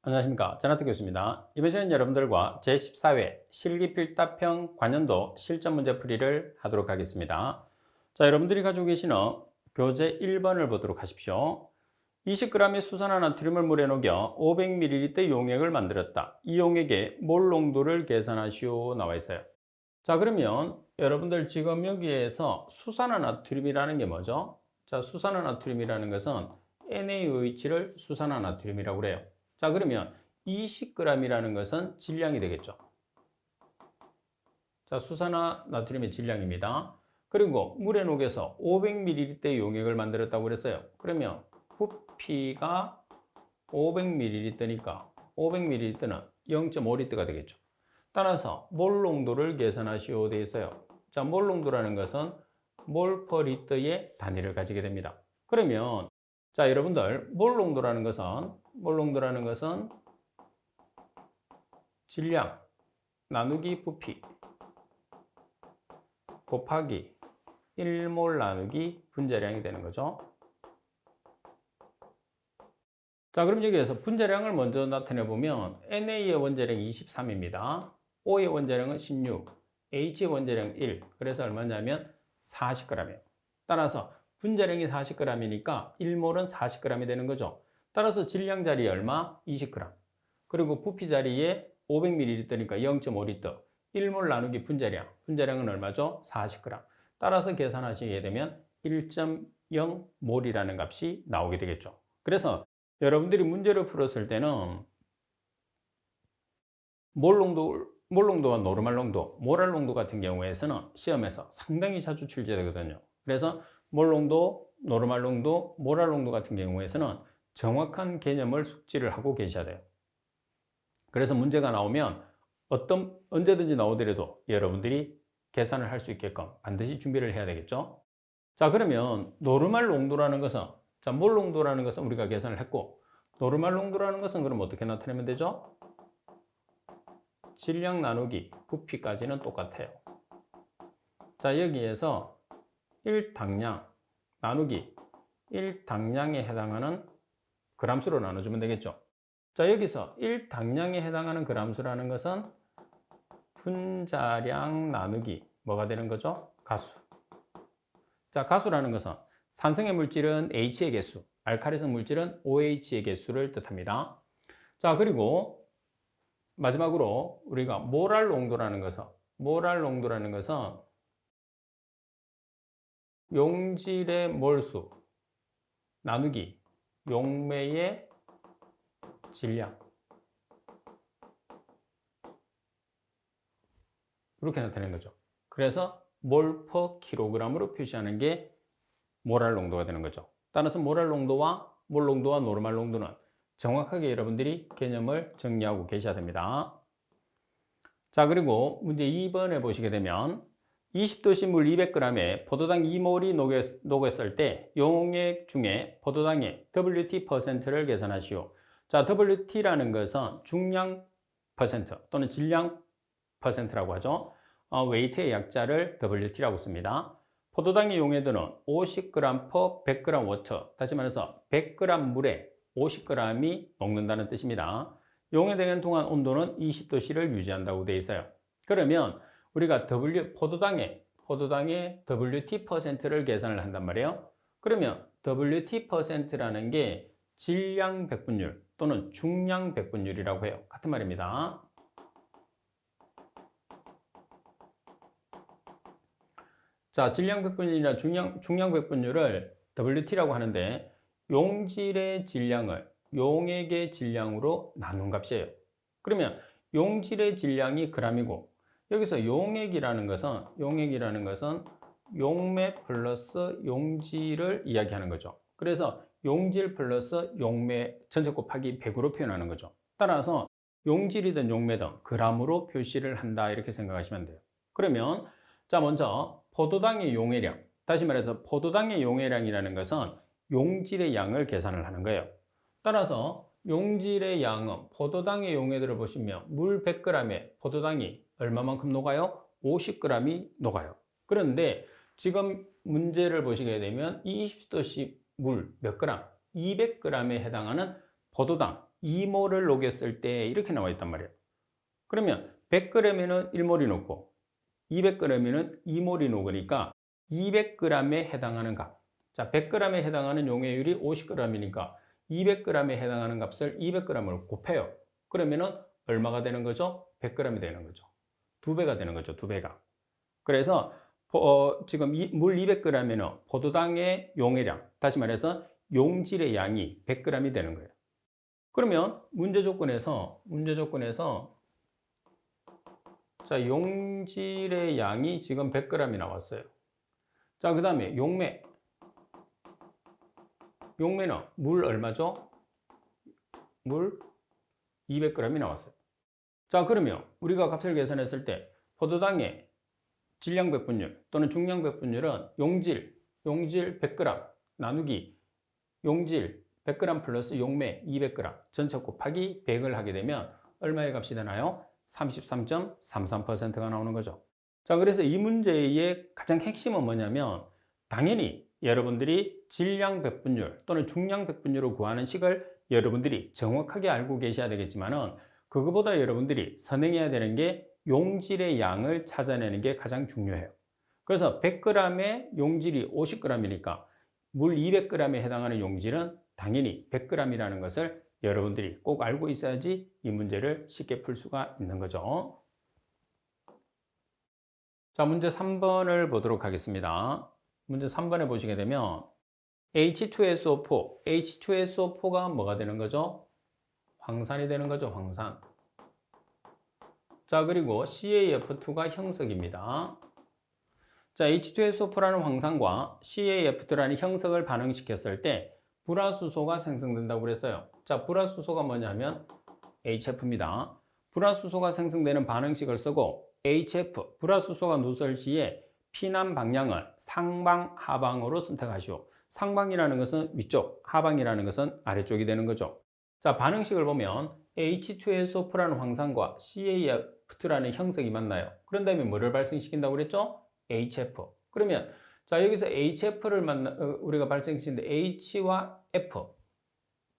안녕하십니까. 전하트 교수입니다. 이번 시간 여러분들과 제14회 실기필답형 관연도 실전 문제 풀이를 하도록 하겠습니다. 자, 여러분들이 가지고 계시는 교재 1번을 보도록 하십시오. 20g의 수산화나트륨을 물에 녹여 500ml 용액을 만들었다. 이 용액의 몰 농도를 계산하시오 나와 있어요. 자, 그러면 여러분들 지금 여기에서 수산화나트륨이라는 게 뭐죠? 자, 수산화나트륨이라는 것은 NaOH를 수산화나트륨이라고 그래요. 자, 그러면 20g이라는 것은 질량이 되겠죠. 자, 수산화나트륨의 질량입니다. 그리고 물에 녹여서 500ml 용액을 만들었다고 그랬어요. 그러면 부피가 500ml니까 500ml는 0.5L가 되겠죠. 따라서 몰 농도를 계산하시오 되어 있어요. 자, 몰 농도라는 것은 몰 퍼 리터의 단위를 가지게 됩니다. 그러면 자, 여러분들 몰 농도라는 것은 질량 나누기 부피 곱하기 1몰 나누기 분자량이 되는 거죠. 자, 그럼 여기에서 분자량을 먼저 나타내 보면 NA의 원자량이 23입니다. O의 원자량은 16, H의 원자량 1. 그래서 얼마냐면 40g이에요. 따라서 분자량이 40g이니까 1몰은 40g이 되는 거죠. 따라서 질량 자리에 얼마? 20g. 그리고 부피 자리에 500ml니까 0.5L. 1몰 나누기 분자량. 분자량은 얼마죠? 40g. 따라서 계산하시게 되면 1.0몰이라는 값이 나오게 되겠죠. 그래서 여러분들이 문제를 풀었을 때는 몰 농도와 노르말 농도, 모랄 농도 같은 경우에서는 시험에서 상당히 자주 출제되거든요. 그래서 몰 농도, 노르말 농도, 모랄 농도 같은 경우에서는 정확한 개념을 숙지를 하고 계셔야 돼요. 그래서 문제가 나오면 언제든지 나오더라도 여러분들이 계산을 할 수 있게끔 반드시 준비를 해야 되겠죠. 자, 그러면 노르말 농도라는 것은 자, 몰 농도라는 것은 우리가 계산을 했고 노르말 농도라는 것은 그럼 어떻게 나타내면 되죠? 질량 나누기 부피까지는 똑같아요. 자, 여기에서 1당량 나누기 1당량에 해당하는 그람수로 나눠주면 되겠죠. 자, 여기서 1당량에 해당하는 그람수라는 것은 분자량 나누기 뭐가 되는 거죠? 가수. 자, 가수라는 것은 산성의 물질은 H의 개수, 알칼리성 물질은 OH의 개수를 뜻합니다. 자, 그리고 마지막으로 우리가 모랄 농도라는 것은 용질의 몰수 나누기 용매의 질량 이렇게 나타내는 거죠. 그래서 몰 퍼 킬로그램으로 표시하는 게 모랄 농도가 되는 거죠. 따라서 모랄 농도와 몰 농도와 노르말 농도는 정확하게 여러분들이 개념을 정리하고 계셔야 됩니다. 자, 그리고 문제 2번에 보시게 되면 20도씨 물 200g에 포도당 2몰이 녹였을 때 용액 중에 포도당의 WT%를 계산하시오. 자, WT라는 것은 중량 퍼센트 또는 질량 퍼센트라고 하죠. 웨이트의 약자를 WT라고 씁니다. 포도당의 용해도는 50g per 100g water. 다시 말해서 100g 물에 50g이 녹는다는 뜻입니다. 용해되는 동안 온도는 20도씨를 유지한다고 되어 있어요. 그러면 우리가 포도당의 WT%를 계산을 한단 말이에요. 그러면 WT%라는 게 질량 백분율 또는 중량 백분율이라고 해요. 같은 말입니다. 자, 질량 백분율이나 중량 백분율을 WT라고 하는데 용질의 질량을 용액의 질량으로 나눈 값이에요. 그러면 용질의 질량이 g이고 여기서 용액이라는 것은 용매 플러스 용질을 이야기하는 거죠. 그래서 용질 플러스 용매 전체 곱하기 100으로 표현하는 거죠. 따라서 용질이든 용매든 g으로 표시를 한다 이렇게 생각하시면 돼요. 그러면 자, 먼저 포도당의 용해량, 다시 말해서 포도당의 용해량이라는 것은 용질의 양을 계산을 하는 거예요. 따라서 용질의 양은 포도당의 용해들을 보시면 물 100g에 포도당이 얼마만큼 녹아요? 50g이 녹아요. 그런데 지금 문제를 보시게 되면 20도씨 물 몇 그램? 200g에 해당하는 포도당 2몰을 녹였을 때 이렇게 나와 있단 말이에요. 그러면 100g에는 1몰이 녹고 200g에는 2몰이 녹으니까 200g에 해당하는 값. 자, 100g에 해당하는 용해율이 50g이니까 200g에 해당하는 값을 200g을 곱해요. 그러면은 얼마가 되는 거죠? 100g이 되는 거죠. 2배가 되는 거죠. 2배가. 그래서 지금 물 200g에는 포도당의 용해량, 다시 말해서 용질의 양이 100g이 되는 거예요. 그러면 문제 조건에서 자, 용질의 양이 지금 100g이 나왔어요. 자, 그 다음에 용매는 물 얼마죠? 물 200g이 나왔어요. 자, 그러면 우리가 값을 계산했을 때 포도당의 질량 배분율 또는 중량 배분율은 용질 100g 나누기 용질 100g 플러스 용매 200g 전체 곱하기 100을 하게 되면 얼마의 값이 되나요? 33.33%가 나오는 거죠. 자, 그래서 이 문제의 가장 핵심은 뭐냐면 당연히 여러분들이 질량 배분율 또는 중량 배분율을 구하는 식을 여러분들이 정확하게 알고 계셔야 되겠지만은 그거보다 여러분들이 선행해야 되는 게 용질의 양을 찾아내는 게 가장 중요해요. 그래서 100g의 용질이 50g이니까 물 200g에 해당하는 용질은 당연히 100g이라는 것을 여러분들이 꼭 알고 있어야지 이 문제를 쉽게 풀 수가 있는 거죠. 자, 문제 3번을 보도록 하겠습니다. 문제 3번에 보시게 되면 H2SO4, H2SO4가 뭐가 되는 거죠? 황산이 되는 거죠, 황산. 자, 그리고 CaF2가 형석입니다. 자, H2SO4라는 황산과 CaF2라는 형석을 반응시켰을 때 불화수소가 생성된다고 그랬어요. 자, 불화수소가 뭐냐면 HF입니다. 불화수소가 생성되는 반응식을 쓰고 HF, 불화수소가 누설 시에 피난 방향을 상방, 하방으로 선택하시오. 상방이라는 것은 위쪽, 하방이라는 것은 아래쪽이 되는 거죠. 자, 반응식을 보면 H2SO4라는 황산과 CaF2라는 형석이 만나요. 그런 다음에 뭐를 발생시킨다고 그랬죠? HF. 그러면 자, 여기서 HF를 우리가 발생시키는데 H와 F.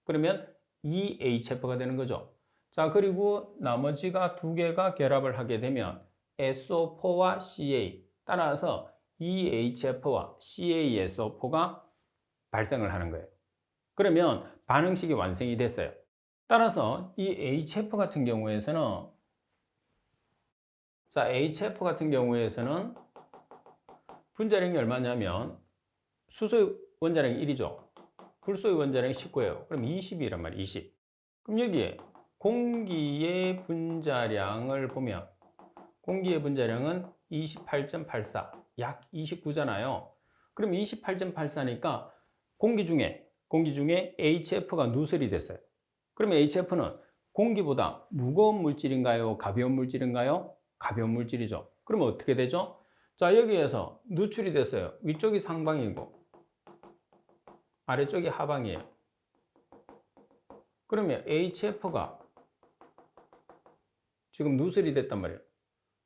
그러면 EHF가 되는 거죠. 자, 그리고 나머지가 두 개가 결합을 하게 되면 SO4와 CA. 따라서 EHF와 CaSO4가 발생을 하는 거예요. 그러면 반응식이 완성이 됐어요. 따라서 이 HF 같은 경우에서는 자, HF 같은 경우에서는 분자량이 얼마냐면 수소의 원자량이 1이죠. 불소의 원자량이 19예요. 그럼 20이란 말이에요. 20. 그럼 여기에 공기의 분자량을 보면 공기의 분자량은 28.84, 약 29잖아요. 그럼 28.84니까 공기 중에 HF가 누설이 됐어요. 그러면 HF는 공기보다 무거운 물질인가요? 가벼운 물질인가요? 가벼운 물질이죠. 그러면 어떻게 되죠? 자, 여기에서 누출이 됐어요. 위쪽이 상방이고 아래쪽이 하방이에요. 그러면 HF가 지금 누설이 됐단 말이에요.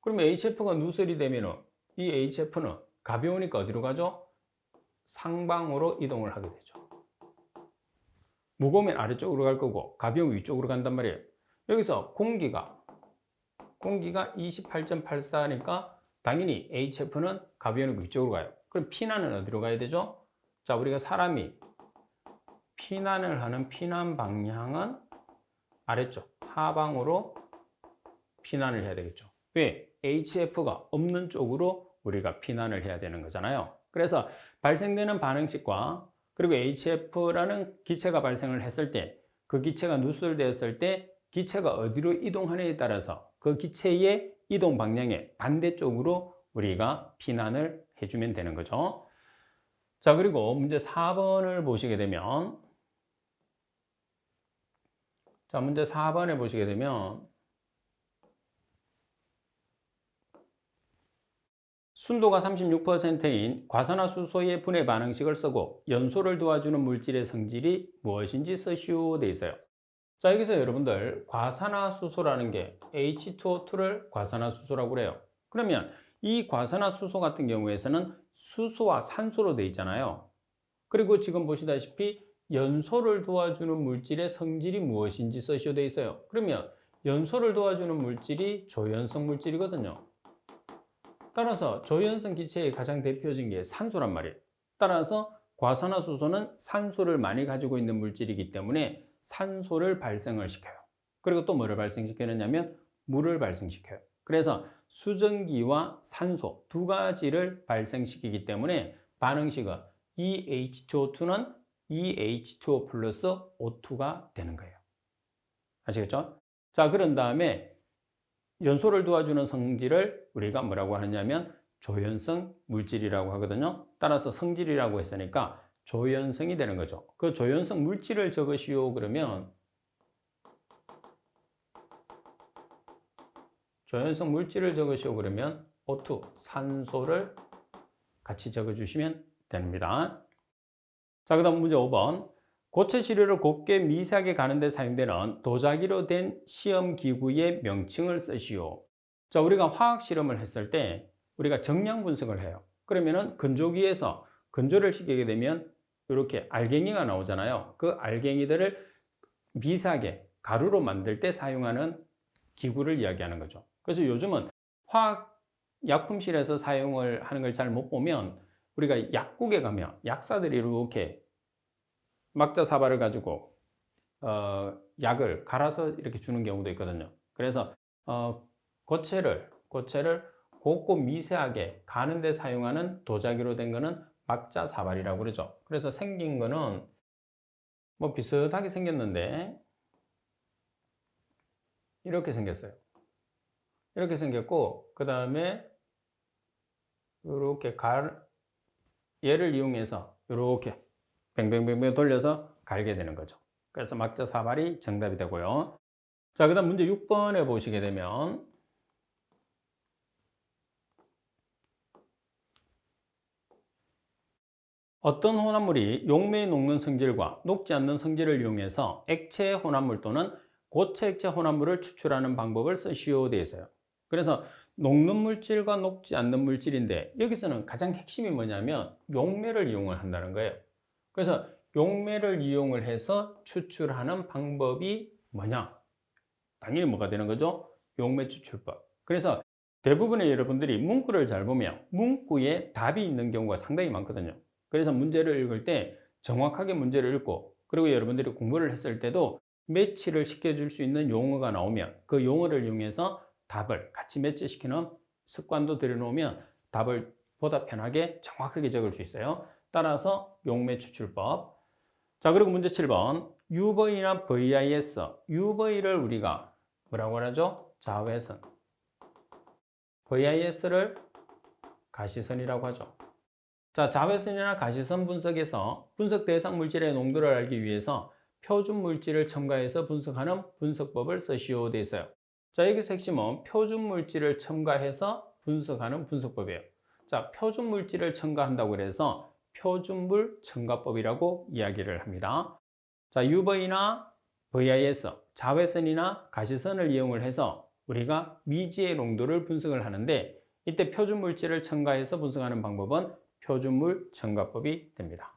그러면 HF가 누설이 되면 이 HF는 가벼우니까 어디로 가죠? 상방으로 이동을 하게 되죠. 무거우면 아래쪽으로 갈 거고 가벼우면 위쪽으로 간단 말이에요. 여기서 공기가 28.84니까 당연히 HF는 가벼우니까 위쪽으로 가요. 그럼 피난은 어디로 가야 되죠? 자, 우리가 사람이 피난을 하는 피난 방향은 아래쪽 하방으로 피난을 해야 되겠죠. 왜? HF가 없는 쪽으로 우리가 피난을 해야 되는 거잖아요. 그래서 발생되는 반응식과 그리고 HF라는 기체가 발생을 했을 때 그 기체가 누설되었을 때 기체가 어디로 이동하느냐에 따라서 그 기체의 이동 방향의 반대쪽으로 우리가 피난을 해주면 되는 거죠. 자, 그리고 문제 4번을 보시게 되면 자, 문제 4번에 보시게 되면 순도가 36%인 과산화수소의 분해 반응식을 쓰고 연소를 도와주는 물질의 성질이 무엇인지 쓰시오 돼 있어요. 자, 여기서 여러분들 과산화수소라는 게 H2O2를 과산화수소라고 그래요. 그러면 이 과산화수소 같은 경우에서는 수소와 산소로 돼 있잖아요. 그리고 지금 보시다시피 연소를 도와주는 물질의 성질이 무엇인지 써시오 돼 있어요. 그러면 연소를 도와주는 물질이 조연성 물질이거든요. 따라서 조연성 기체의 가장 대표적인 게 산소란 말이에요. 따라서 과산화수소는 산소를 많이 가지고 있는 물질이기 때문에 산소를 발생을 시켜요. 그리고 또 뭐를 발생시키느냐면 물을 발생시켜요. 그래서 수증기와 산소 두 가지를 발생시키기 때문에 반응식은 EH2O2는 EH2O 플러스 O2가 되는 거예요. 아시겠죠? 자, 그런 다음에 연소를 도와주는 성질을 우리가 뭐라고 하느냐면 조연성 물질이라고 하거든요. 따라서 성질이라고 했으니까 조연성이 되는 거죠. 그 조연성 물질을 적으시오 그러면 조연성 물질을 적으시오 그러면 O2, 산소를 같이 적어주시면 됩니다. 자, 그 다음 문제 5번. 고체 시료를 곱게 미세하게 가는 데 사용되는 도자기로 된 시험 기구의 명칭을 쓰시오. 자, 우리가 화학 실험을 했을 때 우리가 정량 분석을 해요. 그러면은 건조기에서 건조를 시키게 되면 이렇게 알갱이가 나오잖아요. 그 알갱이들을 미세하게 가루로 만들 때 사용하는 기구를 이야기하는 거죠. 그래서 요즘은 화학 약품실에서 사용을 하는 걸 잘 못 보면 우리가 약국에 가면 약사들이 이렇게 막자사발을 가지고 약을 갈아서 이렇게 주는 경우도 있거든요. 그래서 고체를 곱고 미세하게 가는 데 사용하는 도자기로 된 거는 막자사발이라고 그러죠. 그래서 생긴 거는 뭐 비슷하게 생겼는데 이렇게 생겼어요. 이렇게 생겼고 그 다음에 이렇게 얘를 이용해서 이렇게 뱅뱅뱅뱅 돌려서 갈게 되는 거죠. 그래서 막자사발이 정답이 되고요. 자, 그 다음 문제 6번에 보시게 되면 어떤 혼합물이 용매에 녹는 성질과 녹지 않는 성질을 이용해서 액체 혼합물 또는 고체 액체 혼합물을 추출하는 방법을 쓰시오 되어 있어요. 그래서 녹는 물질과 녹지 않는 물질인데 여기서는 가장 핵심이 뭐냐면 용매를 이용을 한다는 거예요. 그래서 용매를 이용을 해서 추출하는 방법이 뭐냐? 당연히 뭐가 되는 거죠? 용매 추출법. 그래서 대부분의 여러분들이 문구를 잘 보면 문구에 답이 있는 경우가 상당히 많거든요. 그래서 문제를 읽을 때 정확하게 문제를 읽고 그리고 여러분들이 공부를 했을 때도 매치를 시켜줄 수 있는 용어가 나오면 그 용어를 이용해서 답을 같이 매치시키는 습관도 들여놓으면 답을 보다 편하게 정확하게 적을 수 있어요. 따라서 용매 추출법. 자, 그리고 문제 7번. UV나 VIS. UV를 우리가 뭐라고 하죠? 자외선. VIS를 가시선이라고 하죠. 자, 자외선이나 가시선 분석에서 분석 대상 물질의 농도를 알기 위해서 표준 물질을 첨가해서 분석하는 분석법을 쓰시오 되어 있어요. 자, 여기서 핵심은 표준 물질을 첨가해서 분석하는 분석법이에요. 자, 표준 물질을 첨가한다고 해서 표준물 첨가법이라고 이야기를 합니다. 자, UV나 VIS, 자외선이나 가시선을 이용을 해서 우리가 미지의 농도를 분석을 하는데 이때 표준 물질을 첨가해서 분석하는 방법은 표준물 첨가법이 됩니다.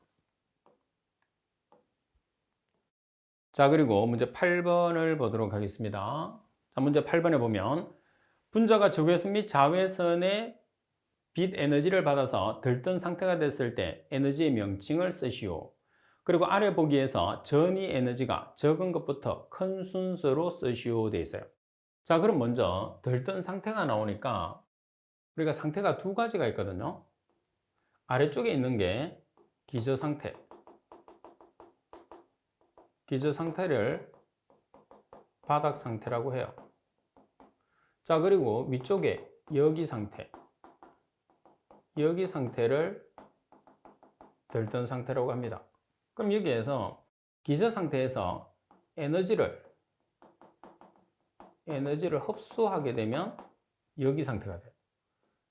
자, 그리고 문제 8번을 보도록 하겠습니다. 자, 문제 8번에 보면 분자가 적외선 및 자외선의 빛 에너지를 받아서 들뜬 상태가 됐을 때 에너지의 명칭을 쓰시오. 그리고 아래 보기에서 전이 에너지가 적은 것부터 큰 순서로 쓰시오 되어 있어요. 자, 그럼 먼저 들뜬 상태가 나오니까 우리가 상태가 두 가지가 있거든요. 아래쪽에 있는 게 기저 상태. 기저 상태를 바닥 상태라고 해요. 자, 그리고 위쪽에 여기 상태. 여기 상태를 들뜬 상태라고 합니다. 그럼 여기에서 기저 상태에서 에너지를 흡수하게 되면 여기 상태가 돼요.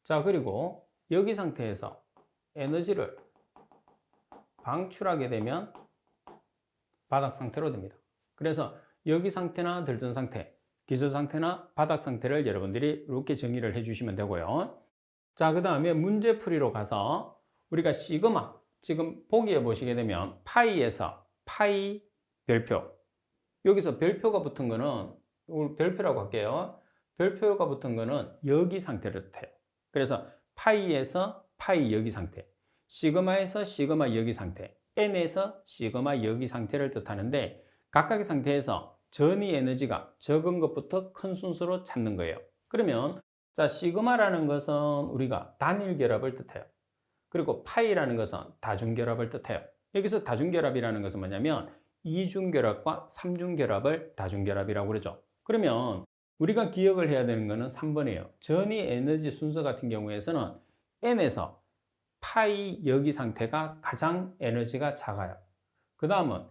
자, 그리고 여기 상태에서 에너지를 방출하게 되면 바닥 상태로 됩니다. 그래서 여기 상태나 들뜬 상태, 기저 상태나 바닥 상태를 여러분들이 이렇게 정의를 해주시면 되고요. 자, 그 다음에 문제풀이로 가서 우리가 시그마, 지금 보기에 보시게 되면 파이에서 파이 별표. 여기서 별표가 붙은 거는 이걸 별표라고 할게요. 별표가 붙은 거는 여기 상태를 뜻해요. 그래서 파이에서 파이 여기 상태, 시그마에서 시그마 여기 상태, n에서 시그마 여기 상태를 뜻하는데 각각의 상태에서 전위 에너지가 적은 것부터 큰 순서로 찾는 거예요. 그러면 자, 시그마라는 것은 우리가 단일 결합을 뜻해요. 그리고 파이라는 것은 다중결합을 뜻해요. 여기서 다중결합이라는 것은 뭐냐면 이중결합과 삼중결합을 다중결합이라고 그러죠. 그러면 우리가 기억을 해야 되는 것은 3번이에요. 전위 에너지 순서 같은 경우에서는 n에서 파이 여기 상태가 가장 에너지가 작아요. 그 다음은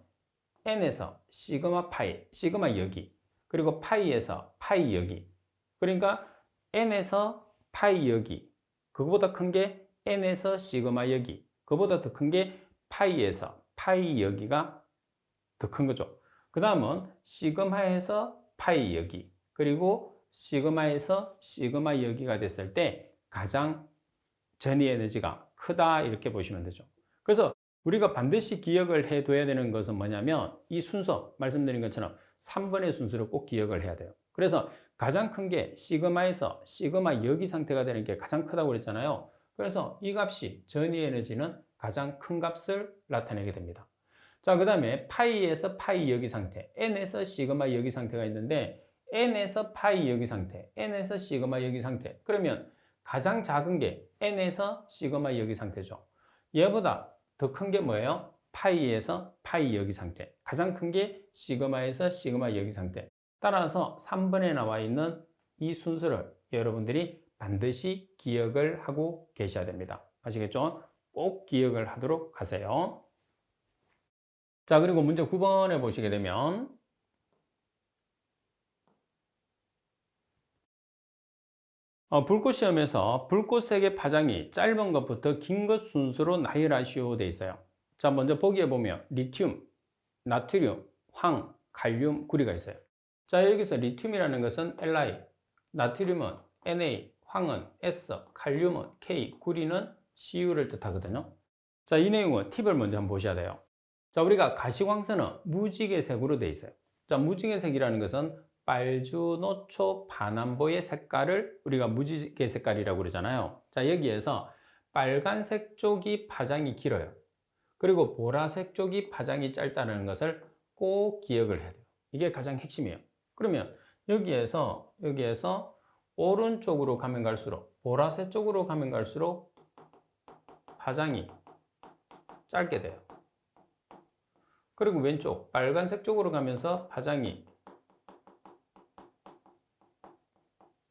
n에서 시그마 파이, 시그마 여기, 그리고 파이에서 파이 여기. 그러니까 n에서 파이 여기, 그거보다 큰 게 n에서 시그마 여기, 그보다 더 큰 게 파이에서 파이 여기가 더 큰 거죠. 그 다음은 시그마에서 파이 여기, 그리고 시그마에서 시그마 여기가 됐을 때 가장 전위 에너지가 크다, 이렇게 보시면 되죠. 그래서 우리가 반드시 기억을 해둬야 되는 것은 뭐냐면 이 순서, 말씀드린 것처럼 3번의 순서를 꼭 기억을 해야 돼요. 그래서 가장 큰 게 시그마에서 시그마 여기 상태가 되는 게 가장 크다고 그랬잖아요. 그래서 이 값이 전위 에너지는 가장 큰 값을 나타내게 됩니다. 자, 그 다음에 파이에서 파이 여기 상태, n에서 시그마 여기 상태가 있는데 n에서 파이 여기 상태, n에서 시그마 여기 상태. 그러면 가장 작은 게 n에서 시그마 여기 상태죠. 얘보다 더 큰 게 뭐예요? 파이에서 파이 여기 상태. 가장 큰 게 시그마에서 시그마 여기 상태. 따라서 3번에 나와 있는 이 순서를 여러분들이 반드시 기억을 하고 계셔야 됩니다. 아시겠죠? 꼭 기억을 하도록 하세요. 자, 그리고 문제 9번에 보시게 되면 불꽃 시험에서 불꽃색의 파장이 짧은 것부터 긴 것 순서로 나열하시오 돼 있어요. 자, 먼저 보기에 보면 리튬, 나트륨, 황, 칼륨, 구리가 있어요. 자, 여기서 리튬이라는 것은 Li, 나트륨은 Na, 황은 S, 칼륨은 K, 구리는 Cu를 뜻하거든요. 자, 이 내용은 팁을 먼저 한번 보셔야 돼요. 자, 우리가 가시광선은 무지개색으로 되어 있어요. 자, 무지개색이라는 것은 빨주노초 반암보의 색깔을 우리가 무지개 색깔이라고 그러잖아요. 자, 여기에서 빨간색 쪽이 파장이 길어요. 그리고 보라색 쪽이 파장이 짧다는 것을 꼭 기억을 해야 돼요. 이게 가장 핵심이에요. 그러면 여기에서 오른쪽으로 가면 갈수록, 보라색 쪽으로 가면 갈수록 파장이 짧게 돼요. 그리고 왼쪽 빨간색 쪽으로 가면서 파장이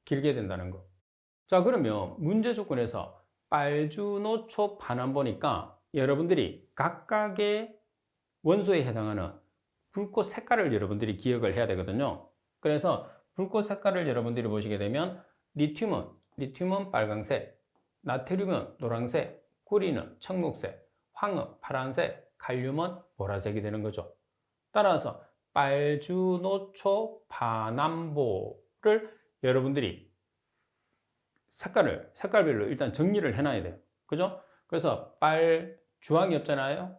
길게 된다는 거. 자, 그러면 문제 조건에서 빨주노초 반암보니까 여러분들이 각각의 원소에 해당하는 불꽃 색깔을 여러분들이 기억을 해야 되거든요. 그래서 불꽃 색깔을 여러분들이 보시게 되면 리튬은 빨강색, 나트륨은 노란색, 구리는 청록색, 황은 파란색, 칼륨은 보라색이 되는 거죠. 따라서 빨주노초 반암보를 여러분들이 색깔별로 일단 정리를 해놔야 돼요. 그죠? 그래서 주황이 없잖아요.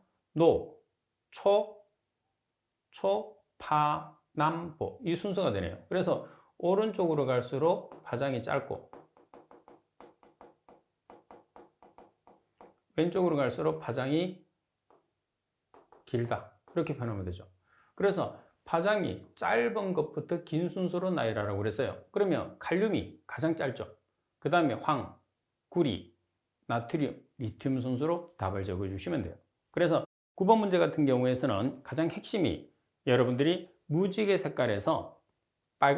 파남보 이 순서가 되네요. 그래서 오른쪽으로 갈수록 파장이 짧고 왼쪽으로 갈수록 파장이 길다. 이렇게 표현하면 되죠. 그래서 파장이 짧은 것부터 긴 순서로 나열하라고 그랬어요. 그러면 칼륨이 가장 짧죠. 그 다음에 황, 구리, 나트륨, 리튬 순서로 답을 적어주시면 돼요. 그래서 9번 문제 같은 경우에서는 가장 핵심이 여러분들이 무지개 색깔에서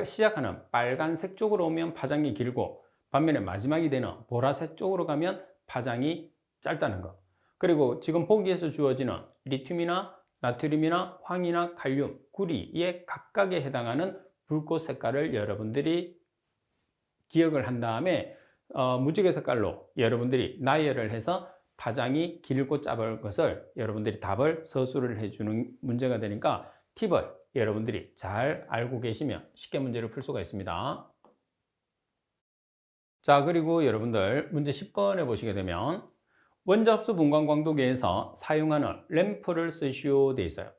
시작하는 빨간색 쪽으로 오면 파장이 길고 반면에 마지막이 되는 보라색 쪽으로 가면 파장이 짧다는 거. 그리고 지금 보기에서 주어지는 리튬이나 나트륨이나 황이나 칼륨, 구리에 각각에 해당하는 불꽃 색깔을 여러분들이 기억을 한 다음에 무지개 색깔로 여러분들이 나열을 해서 파장이 길고 짧은 것을 여러분들이 답을 서술을 해주는 문제가 되니까 팁을 여러분들이 잘 알고 계시면 쉽게 문제를 풀 수가 있습니다. 자, 그리고 여러분들 문제 10번에 보시게 되면 원접수 분광광도계에서 사용하는 램프를 쓰시오 돼 있어요.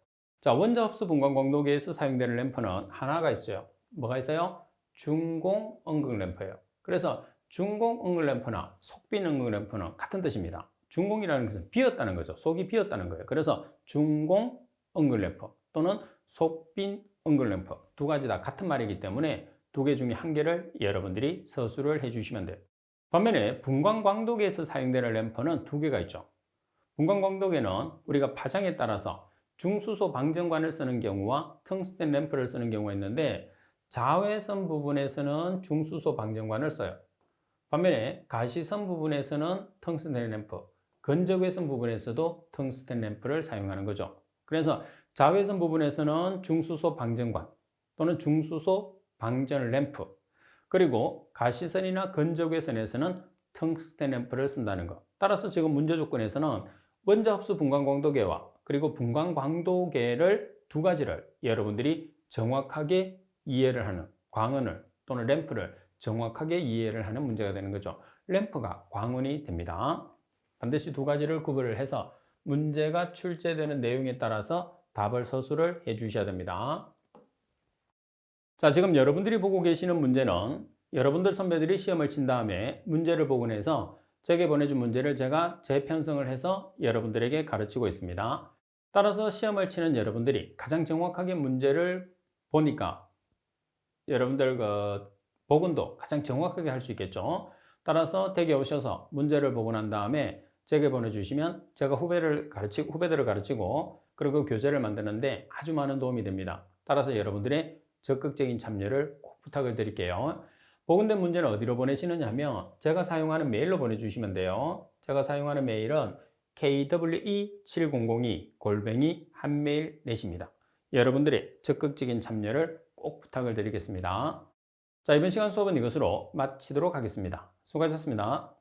자, 원자 흡수 분광 광도계에서 사용되는 램프는 하나가 있어요. 뭐가 있어요? 중공 음극 램프예요. 그래서 중공 음극 램프나 속빈 음극 램프는 같은 뜻입니다. 중공이라는 것은 비었다는 거죠. 속이 비었다는 거예요. 그래서 중공 음극 램프 또는 속빈 음극 램프 두 가지 다 같은 말이기 때문에 두 개 중에 한 개를 여러분들이 서술을 해주시면 돼요. 반면에 분광 광도계에서 사용되는 램프는 두 개가 있죠. 분광 광도계는 우리가 파장에 따라서 중수소 방전관을 쓰는 경우와 텅스텐 램프를 쓰는 경우가 있는데 자외선 부분에서는 중수소 방전관을 써요. 반면에 가시선 부분에서는 텅스텐 램프, 건적외선 부분에서도 텅스텐 램프를 사용하는 거죠. 그래서 자외선 부분에서는 중수소 방전관 또는 중수소 방전 램프, 그리고 가시선이나 건적외선에서는 텅스텐 램프를 쓴다는 것. 따라서 지금 문제 조건에서는 원자 흡수 분광 광도계와 그리고 분광 광도계를 두 가지를 여러분들이 정확하게 이해를 하는, 광원을 또는 램프를 정확하게 이해를 하는 문제가 되는 거죠. 램프가 광원이 됩니다. 반드시 두 가지를 구별을 해서 문제가 출제되는 내용에 따라서 답을 서술을 해 주셔야 됩니다. 자, 지금 여러분들이 보고 계시는 문제는 여러분들 선배들이 시험을 친 다음에 문제를 보고 내서 제게 보내준 문제를 제가 재편성을 해서 여러분들에게 가르치고 있습니다. 따라서 시험을 치는 여러분들이 가장 정확하게 문제를 보니까 여러분들 복원도 가장 정확하게 할 수 있겠죠. 따라서 댁에 오셔서 문제를 보고 난 다음에 제게 보내주시면 제가 후배들을 가르치고 그리고 교재를 만드는데 아주 많은 도움이 됩니다. 따라서 여러분들의 적극적인 참여를 꼭 부탁을 드릴게요. 복원된 문제는 어디로 보내시느냐 하면 제가 사용하는 메일로 보내주시면 돼요. 제가 사용하는 메일은 kwe7002@한메일넷입니다. 여러분들의 적극적인 참여를 꼭 부탁을 드리겠습니다. 자, 이번 시간 수업은 이것으로 마치도록 하겠습니다. 수고하셨습니다.